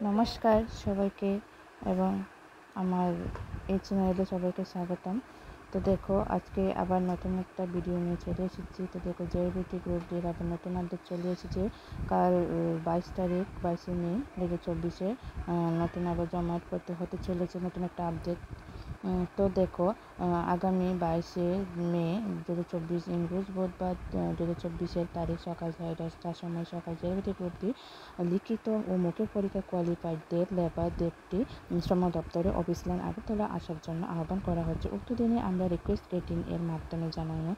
নমস্কার সবাইকে এবং আমার এই চ্যানেলে সবাইকে স্বাগতম। তো দেখো, আজকে আবার নতুন একটা ভিডিও নিয়ে চলে এসেছি। তো দেখো, জয়বতী গ্রুপ দিয়ে আবার নতুন আপডেট চলে এসেছে। কাল 22 মে 2024 নতুন আবার জমায়েত করতে হতে চলেছে নতুন একটা আপডেট। তো দেখো, আগামী 22 মে 2024 ইংরেজ বুধবার 2024 তারিখ সকাল 10টার সময় সকাল জয়বতী গ্রুপ দিয়ে লিখিত ও মৌখিক পরীক্ষা কোয়ালিফাইডদের লেবার ডেপুটি শ্রম দপ্তরে অফিস লাইন আগরতলা আসার জন্য আহ্বান করা হচ্ছে। উক্ত দিনে আমরা রিকোয়েস্ট রেটিং এর মাধ্যমে জানানো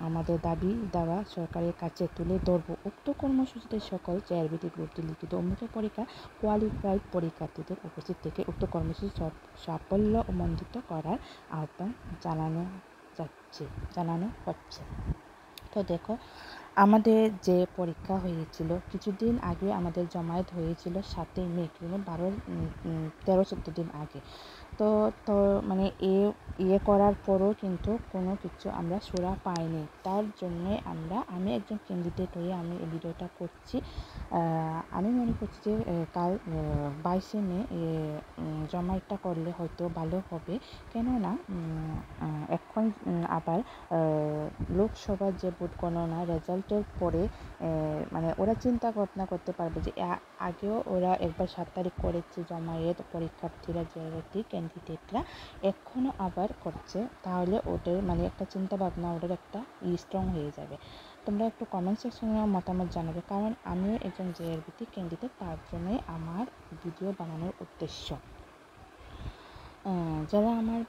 আমাদের দাবি দেওয়া সরকারের কাছে তুলে ধরব। উক্ত কর্মসূচিতে সকল জেআরবিটি গ্রুপটি লিখিত ও মৌখিক পরীক্ষা কোয়ালিফাইড পরীক্ষার্থীদের উপস্থিত থেকে উক্ত কর্মসূচি সাফল্য মণ্ডিত করার আহ্বান জানানো হচ্ছে। তো দেখো, আমাদের যে পরীক্ষা হয়েছিল কিছুদিন আগে, আমাদের জমায়েত হয়েছিল 7 মে, 13-14 দিন আগে। তো মানে করার পরও কিন্তু কোনো কিছু আমরা সুরা পাইনি। তার জন্যে আমি একজন ক্যান্ডিডেট হয়ে আমি এই ভিডিওটা করছি। আমি মনে করছি যে কাল 22 মে জমায়েতটা করলে হয়তো ভালো হবে। কেননা এখন আবার লোকসভার যে ভোট গণনা রেজাল্টের পরে মানে ওরা চিন্তা ভাবনা করতে পারবে যে আগেও ওরা একবার 7 তারিখ করেছে জমায়েত পরীক্ষার্থীরা, জেআরবি ক্যান্ডিডেটরা এখনও আবার করছে। তাহলে ওদের মানে একটা চিন্তা ভাবনা ওদের একটা স্ট্রং হয়ে যাবে। তোমরা একটু কমেন্ট সেকশনে মতামত জানাবে, কারণ আমিও একজন জেআরবিটি ক্যান্ডিডেট, তার জন্যই আমার ভিডিও বানানোর উদ্দেশ্য। যারা আমার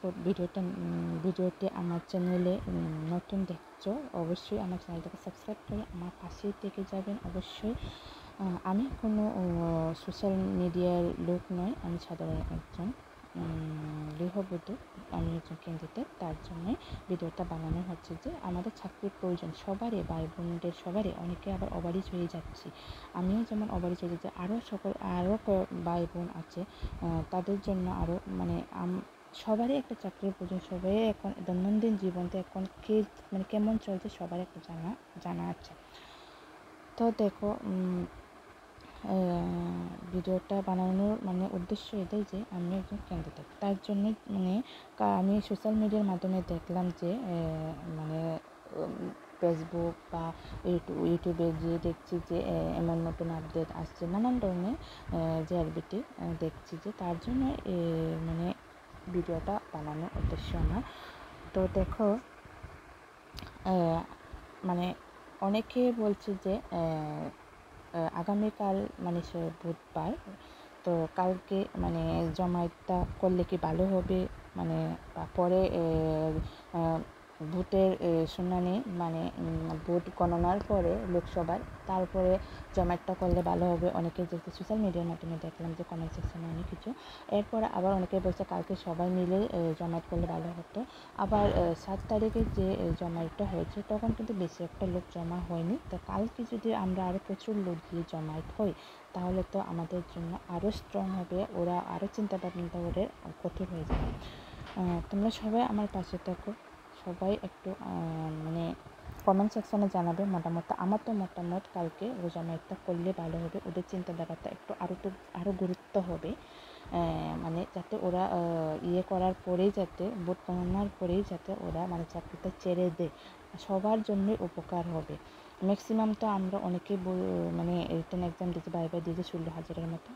ভিডিওটি আমার চ্যানেলে নতুন দেখছো, অবশ্যই আমার চ্যানেলটাকে সাবস্ক্রাইব করে আমার পাশেই থেকে যাবেন অবশ্যই। আমি কোনো সোশ্যাল মিডিয়ার লোক নয়, আমি সাধারণ একজন গৃহবধূ, আমি একজন ক্যান্ডিডেট। তার জন্যই ভিডিওটা বানানো হচ্ছে যে আমাদের চাকরির প্রয়োজন সবারই, ভাই বোনদের সবারই। অনেকে আবার ওভারএজ হয়ে যাচ্ছে, আমিও যেমন ওভারএজ হয়ে যাচ্ছি, আরও ভাই বোন আছে, তাদের জন্য আরও মানে সবারই একটা চাকরির প্রয়োজন। সবাই এখন দৈনন্দিন জীবনতে এখন কেমন চলছে সবার একটা জানা আছে। তো দেখো, ভিডিওটা বানানোর মানে উদ্দেশ্য এটাই যে আমি একজন ক্যান্ডিডেট, তার জন্য মানে আমি সোশ্যাল মিডিয়ার মাধ্যমে দেখলাম যে মানে ফেসবুক বা ইউটিউবে গিয়ে দেখছি যে এমন নতুন আপডেট আসছে, নানান ধরনের জেআরবিটি দেখছি, যে তার জন্য মানে ভিডিওটা বানানোর উদ্দেশ্য আমার। তো দেখো, মানে অনেকে বলছে যে আগামীকাল মানে সে বুধবার, তো কালকে মানে জমায়েতটা করলে কি ভালো হবে, মানে পরে ভোটের শুনানি মানে ভোট গণনার পরে লোকসভার, তারপরে জমায়েতটা করলে ভালো হবে। অনেকে যে সোশ্যাল মিডিয়ার মাধ্যমে দেখলাম যে কমেন্ট সেকশনে অনেক কিছু। এরপর আবার অনেকে বলছে কালকে সবাই মিলে জমায়েত করলে ভালো হতো। আবার 7 তারিখে যে জমায়েতটা হয়েছে তখন কিন্তু বেশি একটা লোক জমা হয়নি। তো কালকে যদি আমরা আরও প্রচুর লোক দিয়ে জমায়েত হই তাহলে তো আমাদের জন্য আরও স্ট্রং হবে, ওরা আরও চিন্তা ভাবনাটা ওদের কঠিন হয়ে যাবে। তোমরা সবাই আমার পাশে থাকো, সবাই একটু মানে কমেন্ট সেকশনে জানাবে মতামত। আমার তো মতামত কালকে ও জমায়েতটা করলে ভালো হবে, ওদের চিন্তাধারাটা একটু আরও গুরুত্ব হবে। মানে যাতে ওরা করার পরেই, যাতে ভোট গণনার পরেই যাতে ওরা মানে চাকরিটা ছেড়ে দেয়, সবার জন্যই উপকার হবে। ম্যাক্সিমাম তো আমরা অনেকেই মানে রিটেন এক্সাম দিয়েছি, ভাইবা দিয়েছি 16,000-এর মতো।